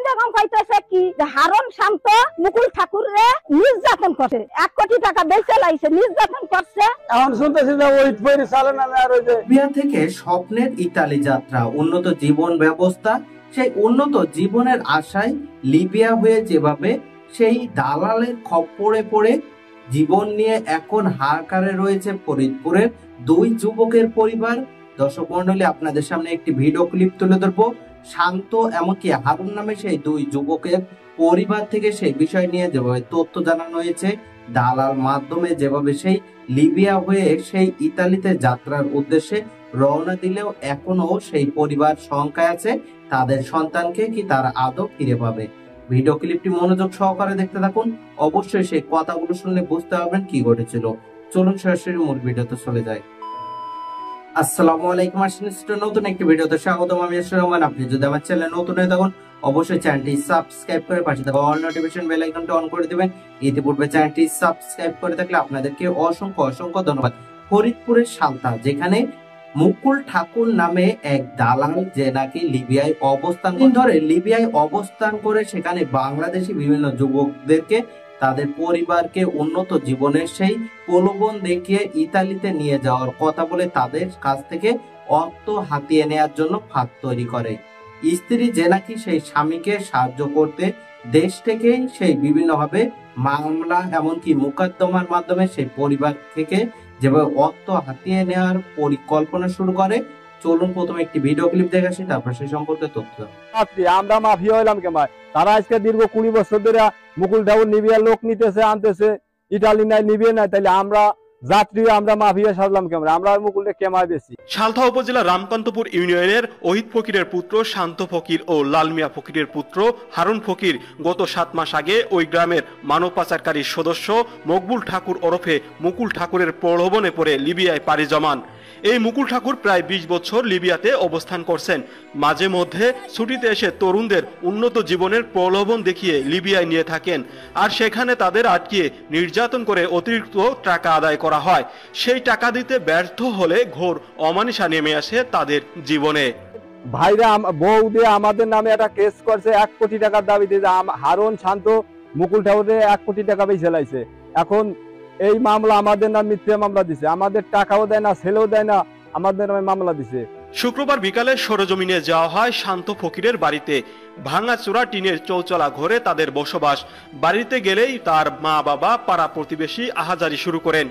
বেগম কইতেছে কি হারুন শান্ত মুকুল ঠাকুরে নির্যাতন করছে, 1 কোটি টাকা বেচে লাইছে, নির্যাতন করছে। এখন শুনতেছি যে ওই পরিচালনা আর ওই যে লিবিয়া থেকে স্বপ্নের ইতালি যাত্রা, উন্নত জীবন ব্যবস্থা, সেই উন্নত জীবনের আশায় লিবিয়া হয়ে যেভাবে সেই দালালের খপ্পরে পড়ে জীবন নিয়ে এখন হাহাকারে রয়েছে ফরিদপুরের 2 যুবকের পরিবার। দর্শক মন্ডলী, আপনাদের সামনে একটি ভিডিও ক্লিপ তুলে ধরবো। শান্ত এমনকি হারুন নামে সেই 2 যুবকের পরিবার থেকে সেই বিষয় নিয়ে যেভাবে তথ্য জানানো হয়েছে, দালাল মাধ্যমে যেভাবে সেই লিবিয়া হয়ে সেই ইতালিতে যাত্রার উদ্দেশ্যে রওনা দিলেও এখনো সেই পরিবার শঙ্কায় আছে তাদের সন্তানকে কি তারা আদৌ ফিরে পাবে। ভিডিও ক্লিপটি মনোযোগ সহকারে দেখতে থাকুন। অবশ্যই সেই কথাগুলো শুনলে বুঝতে পারবেন কি ঘটেছিল। চলুন সরাসরি মূল ভিডিওতে চলে যায়। আসসালামু আলাইকুম, নতুন একটি ভিডিওতে স্বাগতম। আমি আশরাফ রহমান। আপনি যদি আমার চ্যানেলে নতুন হয়ে থাকুন অবশ্যই চ্যানেলটি সাবস্ক্রাইব করে পাশে থাকা অল নোটিফিকেশন বেল আইকনটি অন করে দিবেন। ইতিপূর্বে চ্যানেলটি সাবস্ক্রাইব করে থাকলে আপনাদেরকে অসংখ্য অসংখ্য ধন্যবাদ। ফরিদপুরের সালতা, যেখানে মুকুল ঠাকুর নামে এক দালাল যে নাকি লিবিয়ায় অবস্থান করে সেখানে বাংলাদেশি বিভিন্ন যুবকদেরকে তাদের পরিবারকে উন্নত জীবনের সেই প্রলোভন দেখিয়ে ইতালিতে নিয়ে যাওয়ার কথা বলে তাদের কাছ থেকে অর্থ হাতিয়ে নেওয়ার জন্য ফাঁদ তৈরি করে। স্ত্রী যে নাকি সেই স্বামীকে সাহায্য করতে দেশ থেকে সেই বিভিন্নভাবে মামলা এমনকি মোকদ্দমার মাধ্যমে সেই পরিবার থেকে যেভাবে অর্থ হাতিয়ে নেওয়ার পরিকল্পনা শুরু করে। চলুন প্রথমে একটি ভিডিও ক্লিপ দেখে আসি, তারপর সেই সম্পর্কে তথ্য। আমরা মাফিয়া হইলাম কেমন? তারা আজকে দীর্ঘ 20 বছর ধরে মুকুল ঠাকুর লিবিয়ার লোক নিতেছে, আনতেছে, ইটালি নাই, লিবিয়া নাই, তাইলে আমরা যাত্রী আমরা মাফিয়া সাজলাম কেমন? আমরা মুকুলটা কেমায় বেশি। সালথা উপজেলা রামকান্তপুর ইউনিয়নের ওহিদ ফকিরের পুত্র শান্ত ফকির ও লালমিয়া ফকিরের পুত্র হারুন ফকির গত 7 মাস আগে ওই গ্রামের মানব পাচারকারী সদস্য মকবুল ঠাকুর ওরফে মুকুল ঠাকুরের প্রলোভনে পড়ে লিবিয়ায় পাড়ি জমান। এই মুকুল ঠাকুর প্রায় 20 বছর লিবিয়াতে অবস্থান করছেন। মাঝে মধ্যে ছুটিতে এসে তরুণদের উন্নত জীবনের প্রলোভন দেখিয়ে লিবিয়ায় নিয়ে থাকেন, আর সেখানে তাদের আটকিয়ে নির্যাতন করে অতিরিক্ত টাকা আদায় করা হয়। সেই টাকা দিতে ব্যর্থ হলে ঘোর অমানিসা নেমে আসে তাদের জীবনে। ভাইরা বউ দিয়ে আমাদের নামে একটা কেস করছে, 1 কোটি টাকার দাবিতে। হারুন শান্ত মুকুল ঠাকুরে 1 কোটি টাকা বেশি লাইছে। এখন এই মামলা আমাদের নাম মিথ্যা মামলা দিছে, আমাদের টাকাও দেয় না, ছেলেও দেয় না, আমাদের নামে মামলা দিছে। শুক্রবার বিকালে সরজমিনে যাওয়া হয় শান্ত ফকিরের বাড়িতে। ভাঙাচোরা টিনের চৌচলা ঘরে তাদের বসবাস। বাড়িতে গেলেই তার মা বাবা পাড়া প্রতিবেশী আহাজারি শুরু করেন।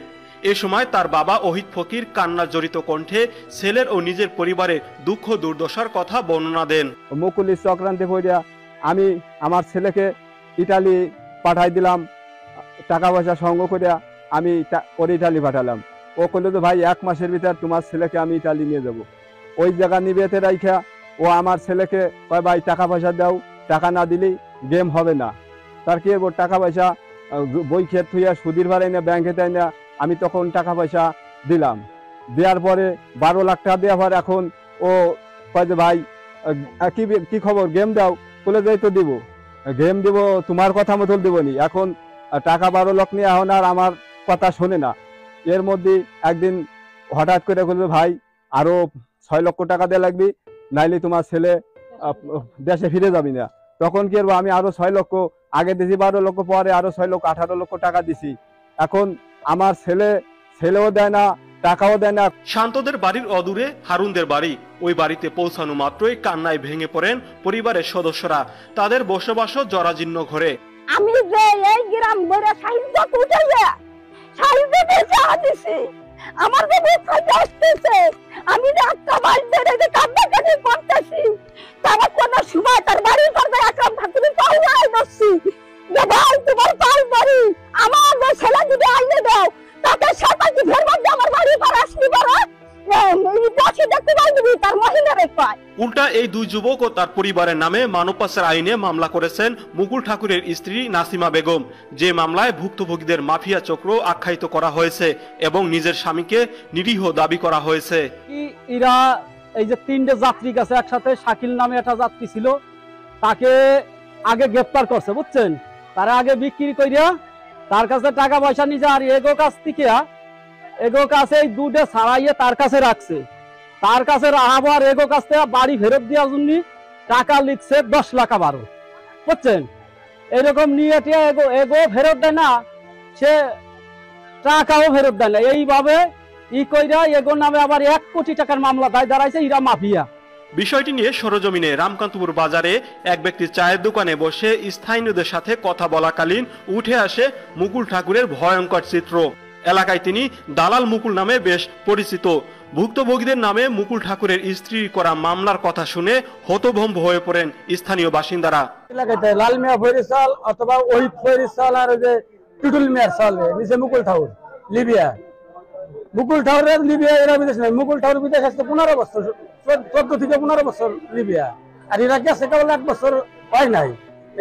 এ সময় তার বাবা ওহিদ ফকির কান্না জড়িত কণ্ঠে ছেলের ও নিজের পরিবারের দুঃখ দুর্দশার কথা বর্ণনা দেন। মুকুলি চক্রান্তে পড়িয়া আমি আমার ছেলেকে ইটালি পাঠাই দিলাম, টাকা পয়সা সংগ্রহ করিয়া আমি ওর ইটালি পাঠালাম। ও কইলো তো ভাই 1 মাসের ভিতর তোমার ছেলেকে আমি ইটালি নিয়ে যাব। ওই জায়গা নিবেতে রাইখা ও আমার ছেলেকে কয় ভাই টাকা পয়সা দাও, টাকা না দিলেই গেম হবে না। তার কি টাকা পয়সা বই খেত থুইয়া সুদির ভাড়াই না, ব্যাংকে তাই না, আমি তখন টাকা পয়সা দিলাম। দেওয়ার পরে 12 লাখ টাকা দেওয়ার পর এখন ও কয় যে ভাই কি খবর, গেম দাও। বলে যাই তো দিব, গেম দিব, তোমার কথা মতো দিবনি। এখন টাকা 12 লাখ নিয়ে এখন আর আমার কথা শোনে না। এর মধ্যে একদিন হঠাৎ করে বলবে ভাই আরো 6 লক্ষ টাকা দেওয়া লাগবে, নাইলে তোমার ছেলে দেশে ফিরে যাবি না। তখন কি করবো, আমি আরো 6 লক্ষ আগে দিছি, 12 লক্ষ পরে আরো 6 লক্ষ 18 লক্ষ টাকা দিছি। এখন আমার ছেলেও দেয় না, টাকাও দেয় না। শান্তদের বাড়ির অদূরে হারুনদের বাড়ি। ওই বাড়িতে পৌঁছানো মাত্রই কান্নায় ভেঙে পড়েন পরিবারের সদস্যরা। তাদের বসবাসও জরাজীর্ণ ঘরে। আমি যে এই গ্রাম বড় সাহায্য করতেছে, সাহায্য দিছি, আমার যে বুঝতে আসতেছে, আমি যে একটা বাড়িতে রেখে কান্নাকাটি করতেছি, তারা কোন সময় তার বাড়ি করবে একরাম ঠাকুরের পাল্লাই দছি যে ভাই তোমার পাল বাড়ি আমার ছেলে যদি আইনে দাও, তাতে সরকার কি ফের মধ্যে আমার বাড়ি পার আসলি পারে উল্টা এই 2 যুবক ও তার পরিবারের নামে মানব পাচার আইনে মামলা করেছেন মুকুল ঠাকুরের স্ত্রী নাসিমা বেগম, যে মামলায় ভুক্তভোগীদের মাফিয়া চক্র আখ্যায়িত করা হয়েছে এবং নিজের স্বামীকে নিরীহ দাবি করা হয়েছে। এরা এই যে 3টে যাত্রী গেছে একসাথে, শাকিল নামে একটা যাত্রী ছিল, তাকে আগে গ্রেফতার করছে, বুঝছেন? তারা আগে বিক্রি করিয়া তার কাছে টাকা পয়সা নিজে আর এগো কাছ থেকে এগো কাছে এই 2টে ছাড়াইয়ে তার কাছে রাখছে। তার কাছে আবার এগো কাছ থেকে বাড়ি ফেরত দেওয়ার জন্য টাকা লিখছে 10 লাখ 12। বুঝছেন? এরকম নিয়ে টিয়ে এগো ফেরত দেয় না, সে টাকাও ফেরত দেয় না। এইভাবে কইরা এগোর নামে আবার 1 কোটি টাকার মামলা দাঁড়াইছে, ইরা মাফিয়া। বিষয়টি নিয়ে সরজমিনে রামকান্তপুর বাজারে এক ব্যক্তি চায়ের দোকানে বসে স্থানীয়দের সাথে কথা বলাকালীন উঠে আসে মুকুল ঠাকুরের ভয়ঙ্কর চিত্র। এলাকায় তিনি দালাল মুকুল নামে বেশ পরিচিত। ভুক্তভোগীদের নামে মুকুল ঠাকুরের স্ত্রীর করা মামলার কথা শুনে হতভম্ব হয়ে পড়েন স্থানীয় বাসিন্দারা। এলাকাতে লাল মিয়া ফরিসাল অথবা ওহিদ ফরিসাল আর যে টুটুল মিয়ার সাল নিচে মুকুল ঠাকুর লিবিয়া, মুকুল ঠাকুরের লিবিয়া, এরা বিদেশ নাই। মুকুল ঠাকুর বিদেশ আসতে 15 বছর, 14 থেকে 15 বছর লিবিয়া, আর এরা গেছে কেবল 1 বছর হয় নাই।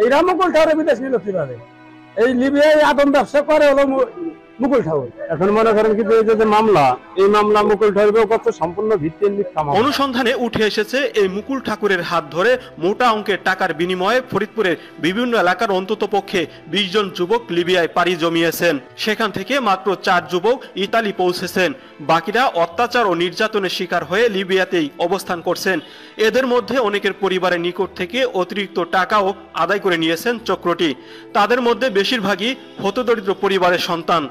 এইরা মুকুল ঠাকুরের বিদেশ নিল কিভাবে? এই লিবিয়ায় আদম ব্যবসা করে হলো মুকুল ঠাকুর। এখন মনে করেন কিন্তু এই যে মামলা, এই মামলা মুকুল ঠাকুরের কত সম্পূর্ণ ভিত্তিহীন মিথ্যা মামলা। অনুসন্ধানে উঠে এসেছে এই মুকুল ঠাকুরের হাত ধরে মোটা অঙ্কের টাকার বিনিময়ে ফরিদপুরের বিভিন্ন এলাকার অন্তত পক্ষে 20 জন যুবক লিবিয়ায় পাড়ি জমিয়েছেন। সেখান থেকে মাত্র 4 যুবক ইতালি পৌঁছেছেন। বাকিরা অত্যাচার ও নির্যাতনের শিকার হয়ে লিবিয়াতেই অবস্থান করছেন। এদের মধ্যে অনেকের পরিবারের নিকট থেকে অতিরিক্ত টাকাও আদায় করে নিয়েছেন চক্রটি। তাদের মধ্যে বেশিরভাগই হতদরিদ্র পরিবারের সন্তান।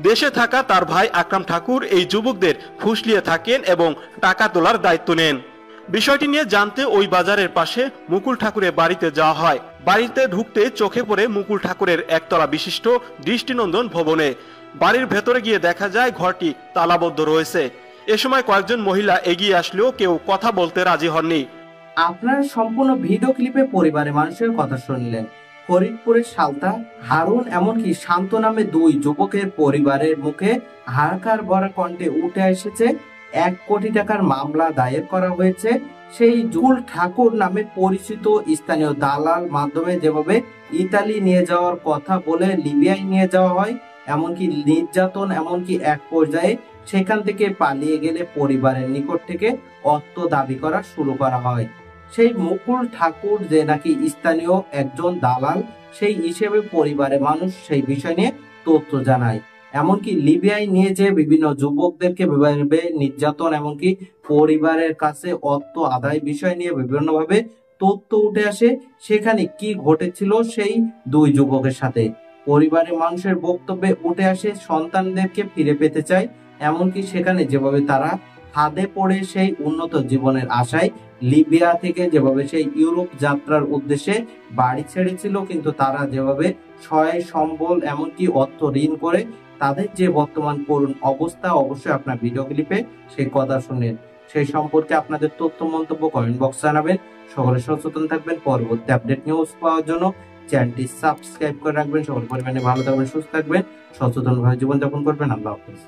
দেশে থাকা তার ভাই আকরাম ঠাকুর এই যুবকদের ফুসলিয়ে থাকেন এবং টাকা তোলার দায়িত্ব নেন। বিষয়টি নিয়ে জানতে ওই বাজারের পাশে মুকুল ঠাকুরের বাড়িতে যাওয়া হয়। বাড়িতে ঢুকতে চোখে পড়ে মুকুল ঠাকুরের একতলা বিশিষ্ট দৃষ্টিনন্দন ভবনে। বাড়ির ভেতরে গিয়ে দেখা যায় ঘরটি তালাবদ্ধ রয়েছে। এ সময় কয়েকজন মহিলা এগিয়ে আসলেও কেউ কথা বলতে রাজি হননি। আপনারা সম্পূর্ণ ভিডিও ক্লিপে পরিবারের মানুষের কথা শুনলেন। ফরিদপুরের সালতা, হারুন এমনকি শান্ত নামে 2 যুবকের পরিবারের মুখে হাহাকার ভরা কণ্ঠে উঠে এসেছে 1 কোটি টাকার মামলা দায়ের করা হয়েছে। সেই মুকুল ঠাকুর নামে পরিচিত স্থানীয় দালাল মাধ্যমে যেভাবে ইতালি নিয়ে যাওয়ার কথা বলে লিবিয়ায় নিয়ে যাওয়া হয়, এমনকি নির্যাতন, এমনকি এক পর্যায়ে সেখান থেকে পালিয়ে গেলে পরিবারের নিকট থেকে অর্থ দাবি করা শুরু করা হয়। সেই মুকুল ঠাকুর যে নাকি স্থানীয় একজন দালাল, সেই হিসেবে পরিবারের মানুষ সেই বিষয় নিয়ে তথ্য জানায়। এমনকি লিবিয়ায় নিয়ে যে বিভিন্ন যুবকদেরকে নির্যাতন, এমনকি পরিবারের কাছে অর্থ আদায় বিষয় নিয়ে বিভিন্ন ভাবে তথ্য উঠে আসে। সেখানে কি ঘটেছিল সেই 2 যুবকের সাথে, পরিবারের মানুষের বক্তব্যে উঠে আসে সন্তানদেরকে ফিরে পেতে চায়। এমনকি সেখানে যেভাবে তারা হাদে পড়ে সেই উন্নত জীবনের আশায় লিবিয়া থেকে যেভাবে সেই ইউরোপ যাত্রার উদ্দেশ্যে বাড়ি ছেড়েছিল, কিন্তু তারা যেভাবে সহায় সম্বল এমনকি অর্থ ঋণ করে তাদের যে বর্তমান করুণ অবস্থা, অবশ্যই আপনার ভিডিও ক্লিপে সেই কথা শুনেন। সেই সম্পর্কে আপনাদের তথ্য মন্তব্য কমেন্ট বক্স জানাবেন। সকলে সচেতন থাকবেন। পরবর্তী আপডেট নিউজ পাওয়ার জন্য চ্যানেলটি সাবস্ক্রাইব করে রাখবেন। সকল পরিমাণে ভালো থাকবেন, সুস্থ থাকবেন, সচেতনভাবে জীবনযাপন করবেন। আল্লাহ হাফেজ।